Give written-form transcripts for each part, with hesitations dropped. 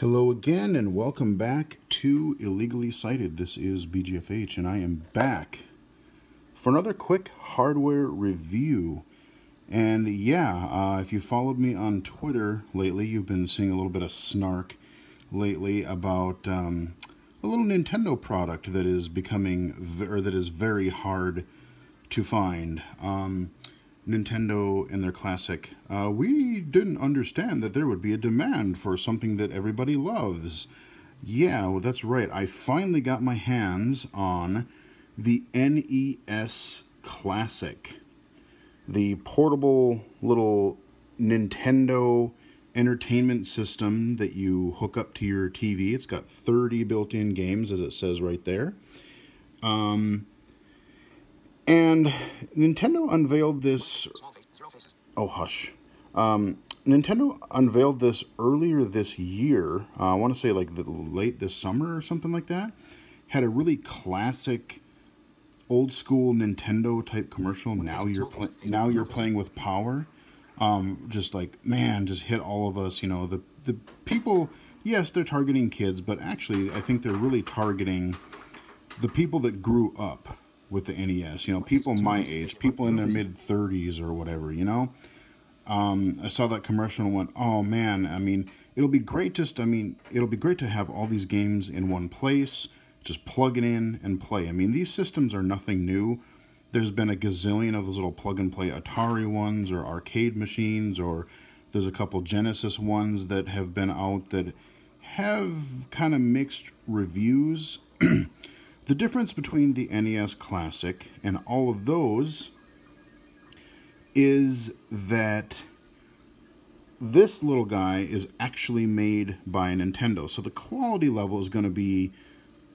Hello again and welcome back to Illegally Cited. This is BGFH and I am back for another quick hardware review. And yeah, if you followed me on Twitter lately, you've been seeing a little bit of snark lately about a little Nintendo product that is that is very hard to find. Nintendo in their classic, we didn't understand that there would be a demand for something that everybody loves. Yeah, well, that's right. I finally got my hands on the NES Classic. The portable little Nintendo entertainment system that you hook up to your TV. It's got 30 built-in games, as it says right there. And Nintendo unveiled this... Oh, hush. Nintendo unveiled this earlier this year. I want to say like late this summer or something like that. Had a really classic, old school Nintendo type commercial. Now you're playing with power. Just like, man, just hit all of us. You know, the people. Yes, they're targeting kids, but actually, I think they're really targeting the people that grew up with the NES, you know, people my age, people in their mid-30s or whatever, you know. I saw that commercial and went, oh man, I mean, it'll be great to have all these games in one place, just plug it in and play. I mean, these systems are nothing new. There's been a gazillion of those little plug-and-play Atari ones or arcade machines, or there's a couple Genesis ones that have been out that have kind of mixed reviews. The difference between the NES Classic and all of those is that this little guy is actually made by Nintendo. So the quality level is going to be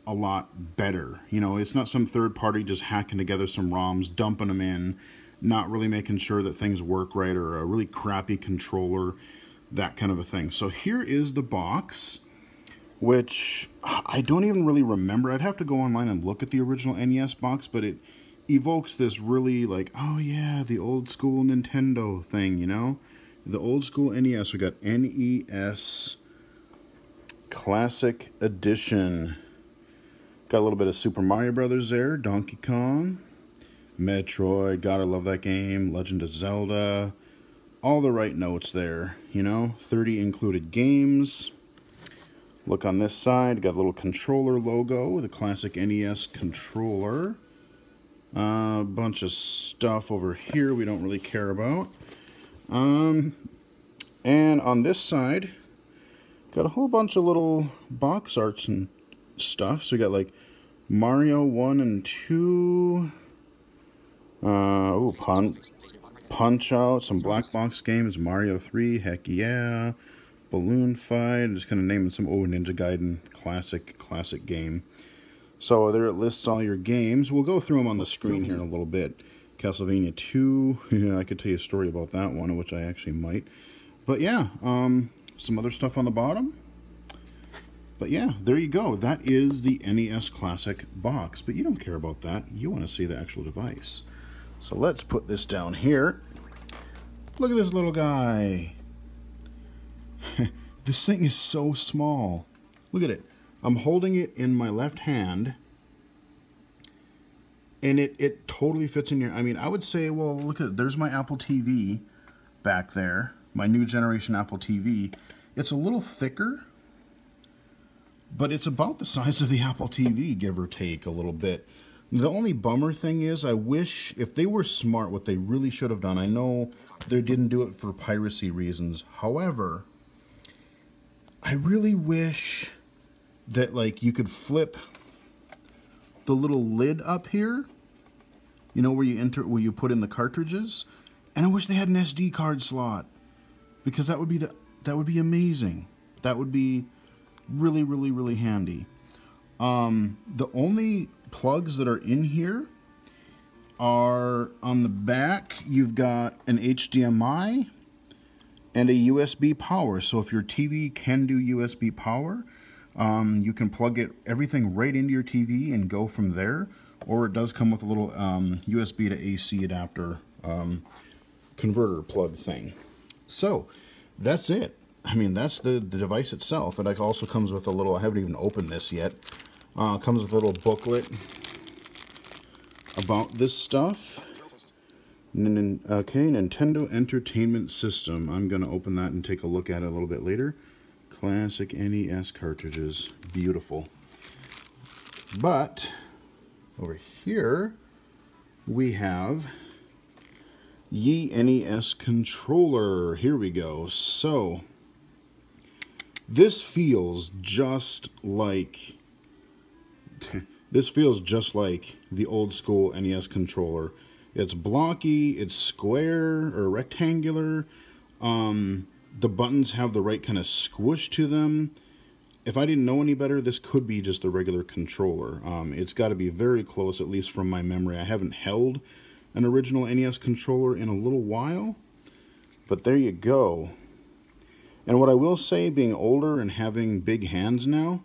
a lot better. You know, it's not some third party just hacking together some ROMs, dumping them in, not really making sure that things work right, or a really crappy controller, that kind of a thing. So here is the box, which I don't even really remember. I'd have to go online and look at the original NES box, but it evokes this really like, oh yeah, the old school Nintendo thing, you know? The old school NES. We got NES Classic Edition. Got a little bit of Super Mario Brothers there, Donkey Kong, Metroid, gotta love that game, Legend of Zelda, all the right notes there, you know? 30 included games. Look on this side, got a little controller logo, the classic NES controller. A bunch of stuff over here we don't really care about. And on this side, got a whole bunch of little box arts and stuff. So we got like Mario 1 and 2. Punch Out, some black box games, Mario 3, heck yeah. Balloon Fight, I'm just kind of naming some, Ninja Gaiden, classic game. So there it lists all your games. We'll go through them on the screen here in a little bit. Castlevania 2, yeah, I could tell you a story about that one, which I actually might. But yeah, some other stuff on the bottom. But yeah, there you go. That is the NES Classic box. But you don't care about that. You want to see the actual device. So let's put this down here. Look at this little guy. This thing is so small. Look at it. I'm holding it in my left hand, and it totally fits in your... I mean, I would say, well, look at it. There's my Apple TV back there, my new generation Apple TV. It's a little thicker, but it's about the size of the Apple TV, give or take a little bit. The only bummer thing is, I wish, if they were smart, what they really should have done, I know they didn't do it for piracy reasons. However, I really wish that, like, you could flip the little lid up here, you know, where you put in the cartridges, and I wish they had an SD card slot, because that would be amazing. That would be really, really, really handy. The only plugs that are in here are on the back. You've got an HDMI and a USB power. So if your TV can do USB power, you can plug everything right into your TV and go from there. Or it does come with a little USB to AC adapter converter plug thing. So that's it. I mean, that's the device itself. It also comes with a little, I haven't even opened this yet. Comes with a little booklet about this stuff. Okay, Nintendo Entertainment System. I'm going to open that and take a look at it a little bit later. Classic NES cartridges. Beautiful. But over here we have Ye NES controller. Here we go. So this feels just like the old school NES controller. It's blocky, it's square or rectangular. The buttons have the right kind of squish to them. If I didn't know any better, this could be just a regular controller. It's got to be very close, at least from my memory. I haven't held an original NES controller in a little while, but there you go. And what I will say, being older and having big hands now,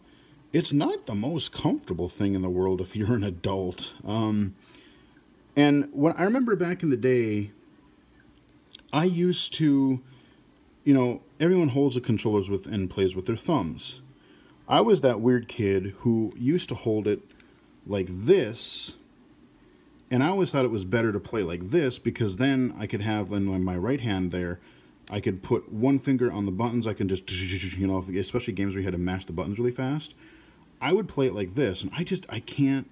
it's not the most comfortable thing in the world if you're an adult. And when I remember back in the day, I used to, you know, everyone holds the controllers with and plays with their thumbs. I was that weird kid who used to hold it like this, and I always thought it was better to play like this because then I could have in my right hand there, I could put one finger on the buttons. I can just, you know, especially games where you had to mash the buttons really fast. I would play it like this, and I can't.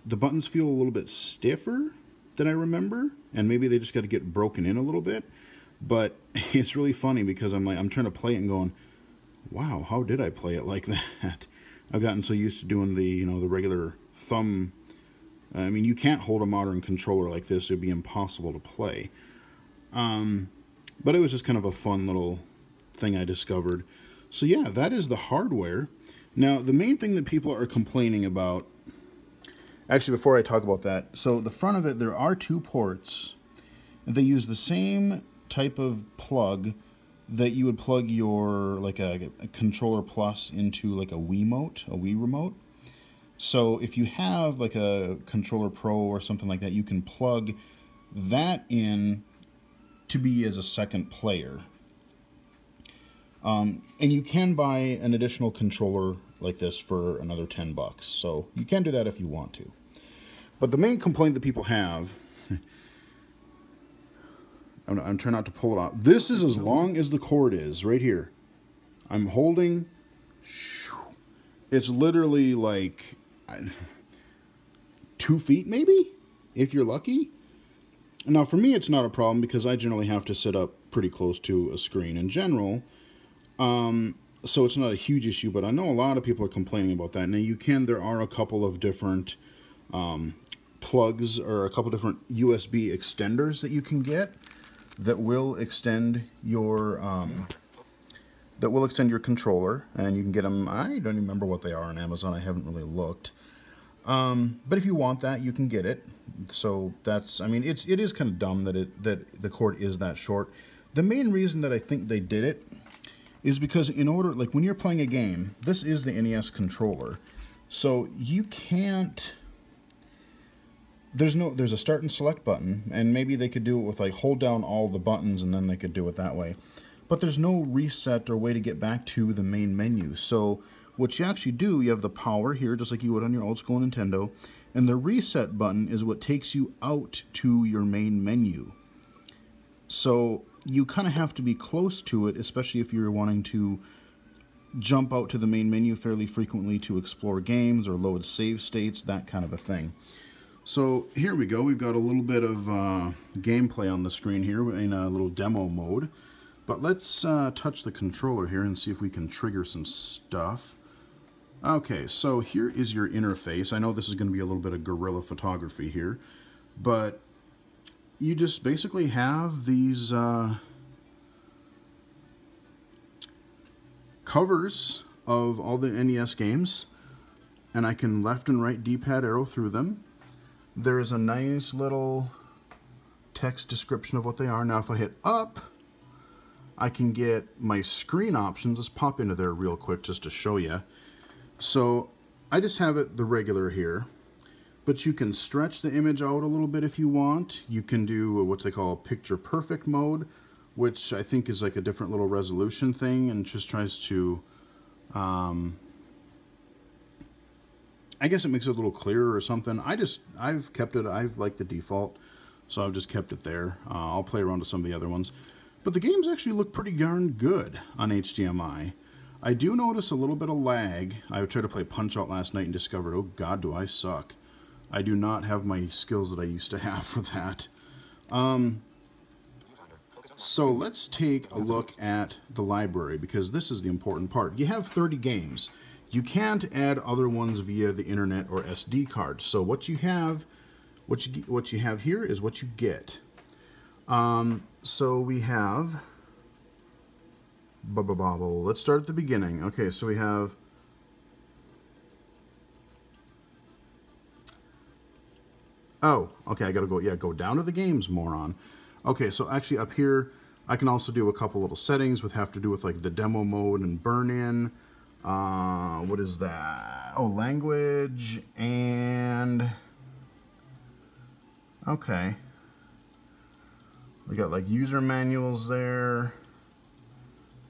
The buttons feel a little bit stiffer than I remember, and maybe they just got to get broken in a little bit. But it's really funny because I'm trying to play it and going, wow, how did I play it like that? I've gotten so used to doing the regular thumb. I mean, you can't hold a modern controller like this; it'd be impossible to play. But it was just kind of a fun little thing I discovered. So yeah, that is the hardware. Now, the main thing that people are complaining about. Actually, before I talk about that, so the front of it, there are two ports. They use the same type of plug that you would plug your, like a controller plus into like a Wii remote. So if you have like a controller pro or something like that, you can plug that in to be as a second player. And you can buy an additional controller like this for another $10. So you can do that if you want to. But the main complaint that people have, I'm trying not to pull it out. This is as long as the cord is, right here. I'm holding, it's literally like 2 feet maybe, if you're lucky. Now for me it's not a problem because I generally have to sit up pretty close to a screen in general. So it's not a huge issue, but I know a lot of people are complaining about that. Now there are a couple of different plugs or a couple different USB extenders that you can get that will extend your controller, and you can get them. I don't even remember what they are on Amazon. I haven't really looked. But if you want that, you can get it. So that's, I mean, it is kind of dumb that the cord is that short. The main reason that I think they did it is because in order, like when you're playing a game, this is the NES controller, so you can't. There's a start and select button, and maybe they could do it with like hold down all the buttons and then they could do it that way. But there's no reset or way to get back to the main menu. So what you actually do, you have the power here, just like you would on your old school Nintendo, and the reset button is what takes you out to your main menu. So you kind of have to be close to it, especially if you're wanting to jump out to the main menu fairly frequently to explore games or load save states, that kind of a thing. So here we go. We've got a little bit of gameplay on the screen here in a little demo mode. But let's touch the controller here and see if we can trigger some stuff. Okay, so here is your interface. I know this is going to be a little bit of guerrilla photography here, but you just basically have these covers of all the NES games, and I can left and right D-pad arrow through them. There is a nice little text description of what they are. Now if I hit up, I can get my screen options. Let's pop into there real quick just to show you. So I just have it the regular here, but you can stretch the image out a little bit if you want. You can do what they call picture perfect mode, which I think is like a different little resolution thing and just tries to, I guess it makes it a little clearer or something. I've kept it, I've liked the default, so I've just kept it there. I'll play around with some of the other ones. But the games actually look pretty darn good on HDMI. I do notice a little bit of lag. I tried to play Punch-Out last night and discovered, oh god, do I suck. I do not have my skills that I used to have for that. So let's take a look at the library, because this is the important part. You have 30 games. You can't add other ones via the internet or SD card. So what you have, what you have here is what you get. So we have, let's start at the beginning. Okay, so we have, oh, okay, I gotta go, yeah, go down to the games, moron. Okay, so actually up here, I can also do a couple little settings with have to do with like the demo mode and burn-in. What is that? Oh, language and, okay. We got like user manuals there,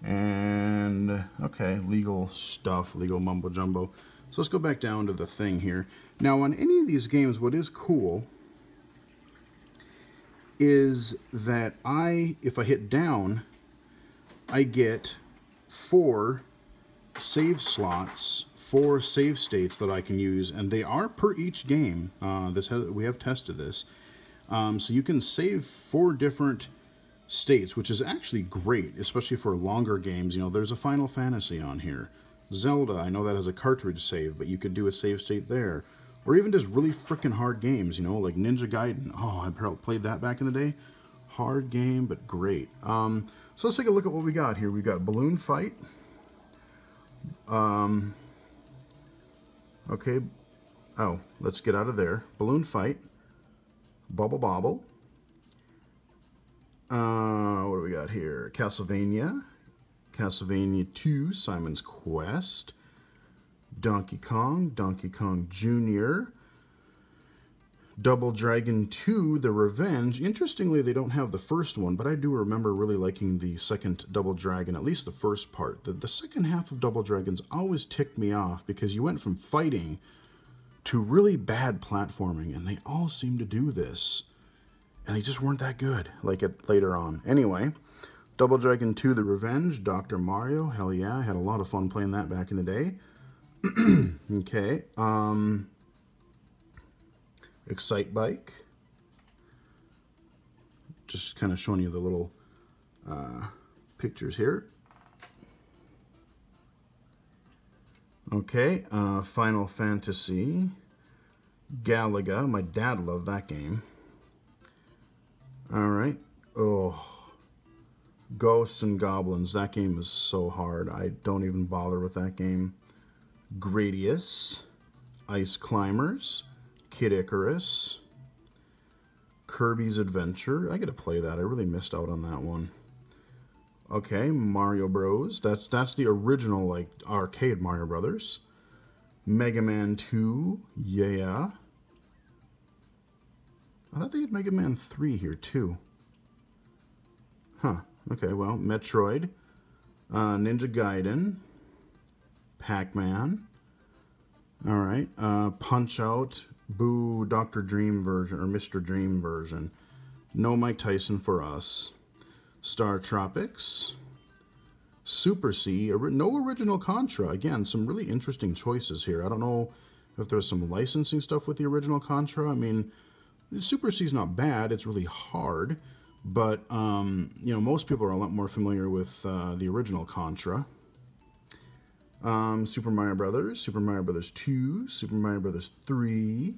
and okay, legal stuff, legal mumbo jumbo. So let's go back down to the thing here. Now on any of these games, what is cool is that if I hit down, I get 4 save slots, 4 save states that I can use, and they are per each game. We have tested this. So you can save 4 different states, which is actually great, especially for longer games. You know, there's a Final Fantasy on here. Zelda, I know that has a cartridge save, but you could do a save state there. Or even just really freaking hard games, you know, like Ninja Gaiden. Oh, I played that back in the day. Hard game, but great. So let's take a look at what we got here. We've got Balloon Fight. Okay. Oh, let's get out of there. Balloon Fight. Bubble Bobble. What do we got here? Castlevania. Castlevania 2, Simon's Quest. Donkey Kong Jr. Double Dragon 2, The Revenge. Interestingly, they don't have the first one, but I do remember really liking the second Double Dragon, at least the first part. The second half of Double Dragons always ticked me off because you went from fighting to really bad platforming, and they all seem to do this. And they just weren't that good, like later on. Anyway, Double Dragon 2, The Revenge, Dr. Mario, hell yeah, I had a lot of fun playing that back in the day. Okay, Excite Bike. Just kind of showing you the little pictures here. Okay, Final Fantasy. Galaga, my dad loved that game. Alright, oh, Ghosts and Goblins, that game is so hard, I don't even bother with that game. Gradius, Ice Climbers, Kid Icarus, Kirby's Adventure, I gotta play that, I really missed out on that one. Okay, Mario Bros, that's the original, like, arcade Mario Brothers. Mega Man 2, yeah. I thought they had Mega Man 3 here, too. Huh, okay, well, Metroid, Ninja Gaiden, Pac-Man, alright, Punch-Out, Boo, Dr. Dream version, or Mr. Dream version. No Mike Tyson for us. Star Tropics, Super C, no original Contra. Again, some really interesting choices here. I don't know if there's some licensing stuff with the original Contra. I mean, Super C's not bad. It's really hard. But, you know, most people are a lot more familiar with the original Contra. Super Mario Brothers, Super Mario Brothers 2, Super Mario Brothers 3.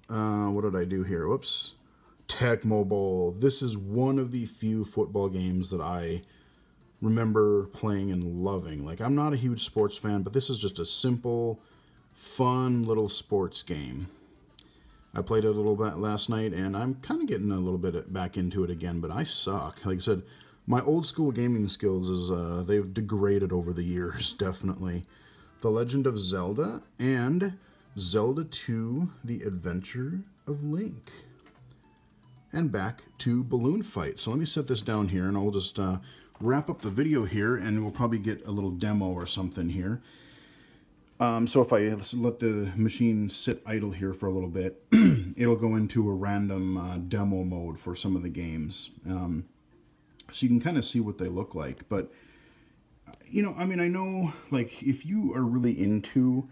What did I do here? Whoops. Tecmo Bowl. This is one of the few football games that I remember playing and loving. Like, I'm not a huge sports fan, but this is just a simple, fun little sports game. I played it a little bit last night, and I'm kind of getting a little bit back into it again, but I suck. Like I said, my old school gaming skills is they've degraded over the years, definitely. The Legend of Zelda and Zelda 2: The Adventure of Link. and back to Balloon Fight. So let me set this down here, and I'll just wrap up the video here, and we'll probably get a little demo or something here. So if I let the machine sit idle here for a little bit, it'll go into a random demo mode for some of the games. So you can kind of see what they look like. But, you know, I mean, I know, like, if you are really into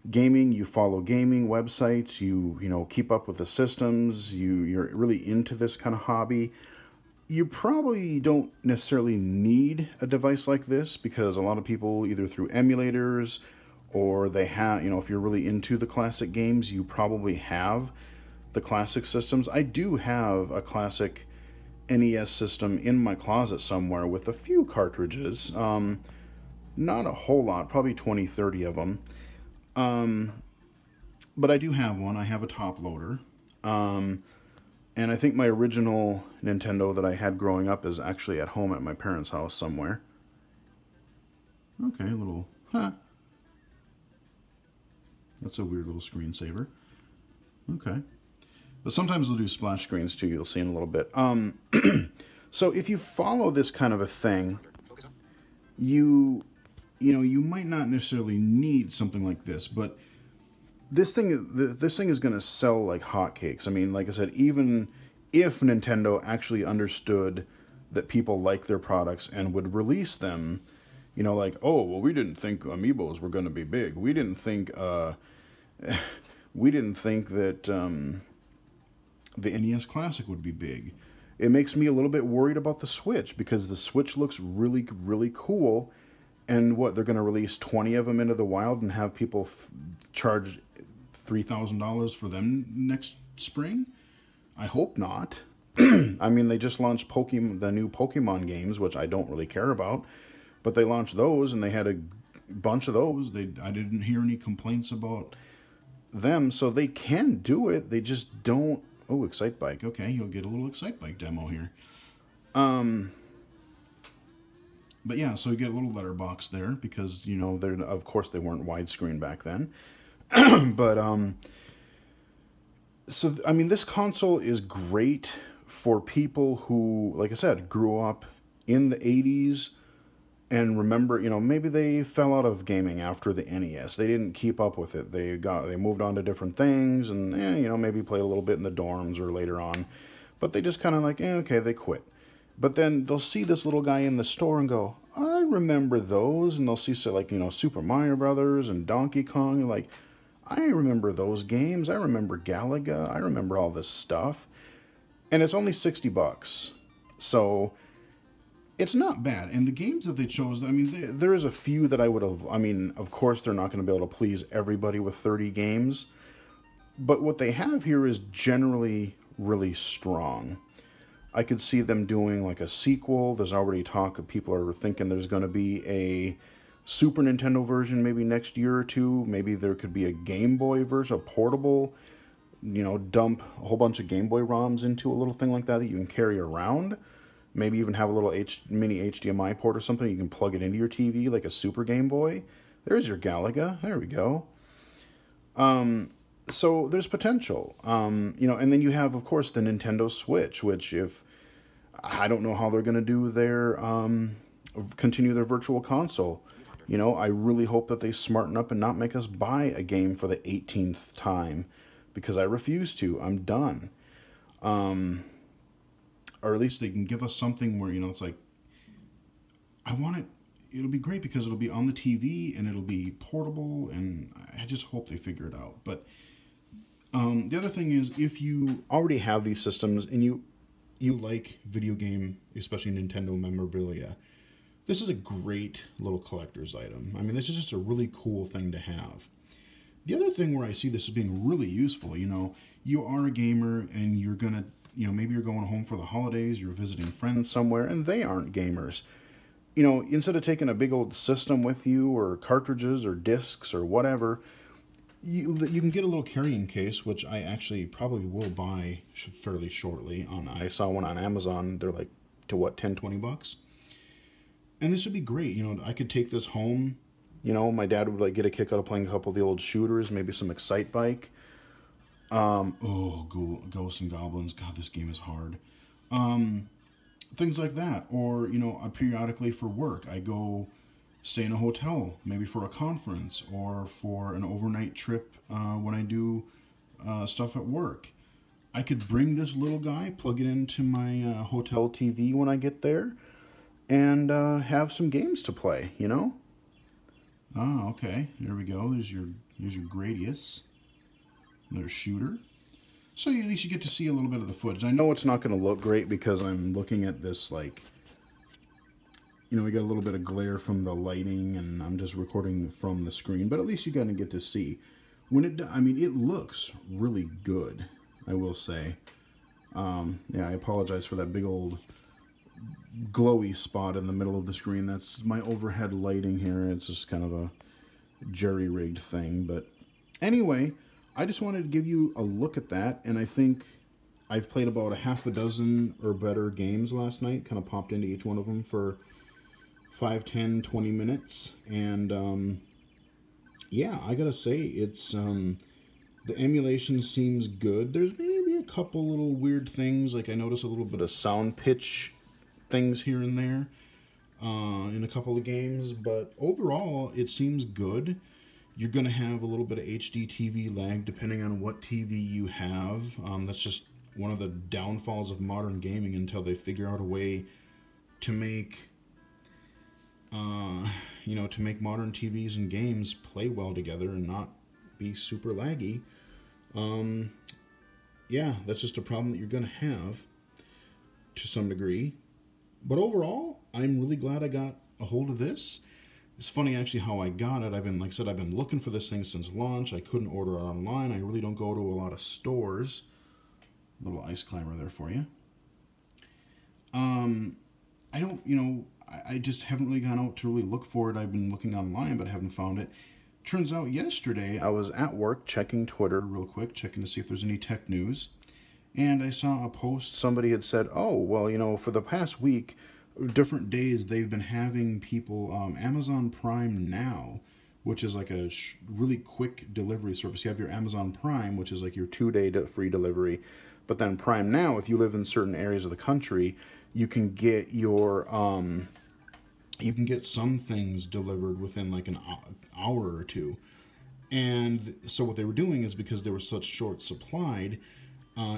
gaming, you follow gaming websites, you know, keep up with the systems, you're really into this kind of hobby, you probably don't necessarily need a device like this, because a lot of people, either through emulators, or they have, you know, if you're really into the classic games, you probably have the classic systems. I do have a classic NES system in my closet somewhere with a few cartridges. Not a whole lot, probably 20, 30 of them. But I do have one. I have a top loader. And I think my original Nintendo that I had growing up is actually at home at my parents' house somewhere. Okay, a little, that's a weird little screensaver. Okay. But sometimes we'll do splash screens too, you'll see in a little bit. So if you follow this kind of a thing, you know, you might not necessarily need something like this, but this thing is going to sell like hotcakes. I mean, like I said, even if Nintendo actually understood that people like their products and would release them, you know, like, oh, well, we didn't think amiibos were going to be big. We didn't think that the NES Classic would be big. It makes me a little bit worried about the Switch, because the Switch looks really, really cool. And what, they're going to release 20 of them into the wild and have people charge $3,000 for them next spring? I hope not. I mean, they just launched the new Pokemon games, which I don't really care about. But they launched those, and they had a bunch of those. I didn't hear any complaints about them, so they can do it. They just don't. Oh, Excitebike. Okay, you'll get a little Excitebike demo here. But yeah, so you get a little letterbox there, because, you know, of course they weren't widescreen back then. But so I mean, this console is great for people who, like I said, grew up in the 80s and remember, you know, maybe they fell out of gaming after the NES. They didn't keep up with it. They moved on to different things, and you know, maybe played a little bit in the dorms or later on. But they just kind of like, okay, they quit. But then they'll see this little guy in the store and go, I remember those. And they'll see, so, like, you know, Super Mario Brothers and Donkey Kong. And like, I remember those games. I remember Galaga. I remember all this stuff. And it's only $60. So it's not bad. And the games that they chose, I mean, there is a few that I would have, I mean, of course they're not going to be able to please everybody with 30 games. But what they have here is generally really strong. I could see them doing like a sequel. There's already talk of people are thinking there's going to be a Super Nintendo version maybe next year or two. Maybe there could be a Game Boy version, a portable, you know, dump a whole bunch of Game Boy ROMs into a little thing like that you can carry around. Maybe even have a little mini HDMI port or something. You can plug it into your TV like a Super Game Boy. There's your Galaga. There we go. So there's potential, you know, and then you have, of course, the Nintendo Switch, which I don't know how they're going to do continue their virtual console. You know, I really hope that they smarten up and not make us buy a game for the 18th time, because I refuse to. I'm done. Or at least they can give us something where, you know, it's like, I want it. It'll be great because it'll be on the TV and it'll be portable, and I just hope they figure it out. But the other thing is, if you already have these systems and you like video game, especially Nintendo memorabilia, this is a great little collector's item. I mean, this is just a really cool thing to have. The other thing where I see this as being really useful, you know, you are a gamer and you're gonna, you know, maybe you're going home for the holidays, you're visiting friends somewhere, and they aren't gamers. You know, instead of taking a big old system with you, or cartridges, or discs, or whatever, you can get a little carrying case, which I actually probably will buy fairly shortly. I saw one on Amazon. They're like, to what, 10, 20 bucks? And this would be great. You know, I could take this home. You know, my dad would like get a kick out of playing a couple of the old shooters, maybe some Excitebike. Oh, Ghosts and Goblins. God, this game is hard. Things like that. Or, you know, periodically for work, I go stay in a hotel, maybe for a conference or for an overnight trip when I do stuff at work. I could bring this little guy, plug it into my hotel TV when I get there, and have some games to play, you know? Ah, okay. There we go. There's your Gradius. Another shooter. So at least you get to see a little bit of the footage. I know it's not going to look great because I'm looking at this, like, you know, we got a little bit of glare from the lighting and I'm just recording from the screen, but at least you're going to get to see. I mean, it looks really good, I will say. Yeah, I apologize for that big old glowy spot in the middle of the screen. That's my overhead lighting here. It's just kind of a jerry-rigged thing, but anyway, I just wanted to give you a look at that, and I think I've played about a half a dozen or better games last night, kind of popped into each one of them for 5, 10, 20 minutes, and yeah, I gotta say, it's, the emulation seems good. There's maybe a couple little weird things, like I noticed a little bit of sound pitch things here and there in a couple of games, but overall, it seems good. You're going to have a little bit of HD TV lag depending on what TV you have. That's just one of the downfalls of modern gaming until they figure out a way to make, you know, to make modern TVs and games play well together and not be super laggy. Yeah, that's just a problem that you're going to have to some degree. But overall, I'm really glad I got a hold of this. It's funny actually how I got it. Like I said, I've been looking for this thing since launch. I couldn't order it online. I really don't go to a lot of stores. A little ice climber there for you. I don't, you know, I just haven't really gone out to really look for it. I've been looking online, but I haven't found it. Turns out yesterday I was at work checking Twitter real quick, checking to see if there's any tech news. And I saw a post, somebody had said, oh, well, you know, for the past week, different days, they've been having people, Amazon Prime Now, which is like a really quick delivery service. You have your Amazon Prime, which is like your 2-day free delivery. But then Prime Now, if you live in certain areas of the country, you can get your, you can get some things delivered within like an hour or two. And so what they were doing is because they were such short supplied,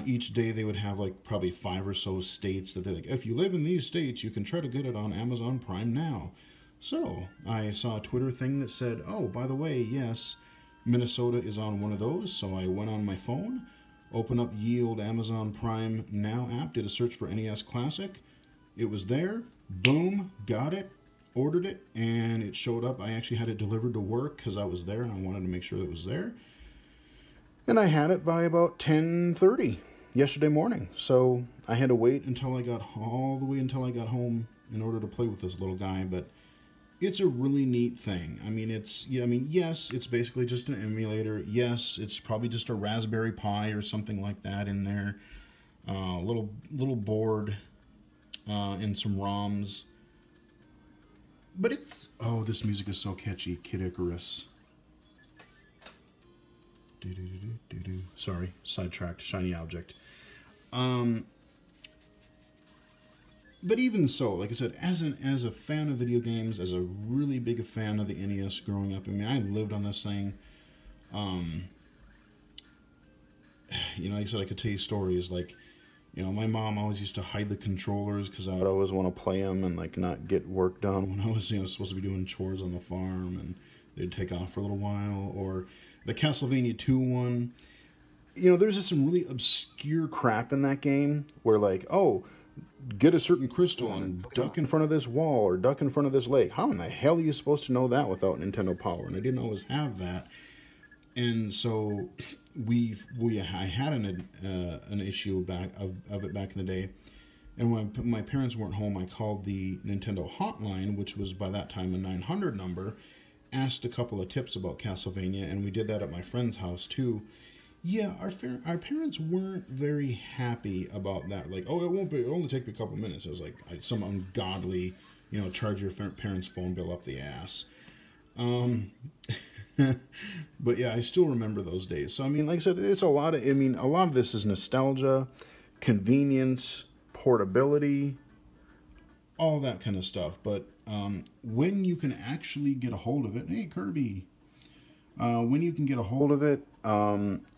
each day they would have like probably 5 or so states that they're like, if you live in these states, you can try to get it on Amazon Prime Now. So I saw a Twitter thing that said, oh, by the way, yes, Minnesota is on one of those. So I went on my phone, opened up Yield Amazon Prime Now app, did a search for NES Classic. It was there. Boom, got it, ordered it, and it showed up. I actually had it delivered to work because I was there and I wanted to make sure it was there. And I had it by about 10:30 yesterday morning. So I had to wait until I got all the way until I got home in order to play with this little guy. But it's a really neat thing. I mean, yes, it's basically just an emulator. Yes, it's probably just a Raspberry Pi or something like that in there. Little board and some ROMs. But it's, oh, this music is so catchy. Kid Icarus. Sorry, sidetracked, shiny object. But even so, like I said, as a fan of video games, as a really big fan of the NES growing up, I mean, I lived on this thing. You know, like I said, I could tell you stories like, you know, my mom always used to hide the controllers because I would always want to play them and like not get work done when I was, you know, supposed to be doing chores on the farm, and they'd take off for a little while. Or the Castlevania 2 one, you know, there's just some really obscure crap in that game where like, oh, get a certain crystal and duck in front of this wall or duck in front of this lake. How in the hell are you supposed to know that without Nintendo Power? And I didn't always have that. And so I had an issue of it back in the day. And when my parents weren't home, I called the Nintendo hotline, which was by that time a 900 number, asked a couple of tips about Castlevania, and we did that at my friend's house too. Yeah, our parents weren't very happy about that. Like, oh, it'll only take me a couple minutes. It was like some ungodly, you know, charge your parents' phone bill up the ass. But yeah, I still remember those days. So I mean, like I said, it's a lot of. I mean, a lot of this is nostalgia, convenience, portability, all that kind of stuff. But when you can actually get a hold of it, hey Kirby, when you can get a hold of it,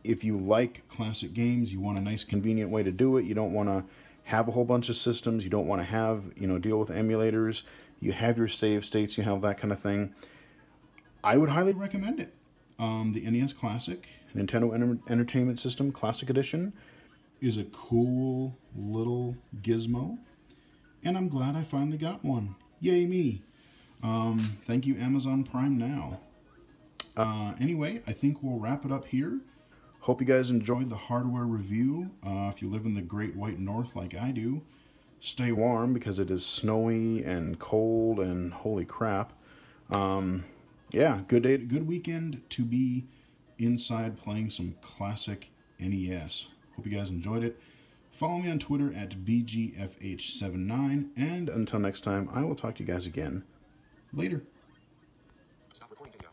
if you like classic games, you want a nice convenient way to do it. You don't want to have a whole bunch of systems. You don't want to have, deal with emulators. You have your save states. You have that kind of thing. I would highly recommend it. The NES Classic, Nintendo Entertainment System Classic Edition, is a cool little gizmo. And I'm glad I finally got one. Yay me. Thank you, Amazon Prime Now. Anyway, I think we'll wrap it up here. Hope you guys enjoyed the hardware review. If you live in the Great White North like I do, stay warm because it is snowy and cold and holy crap. Yeah, good day, good weekend to be inside playing some classic NES. Hope you guys enjoyed it. Follow me on Twitter at BGFH79, and until next time, I will talk to you guys again later. Stop recording video.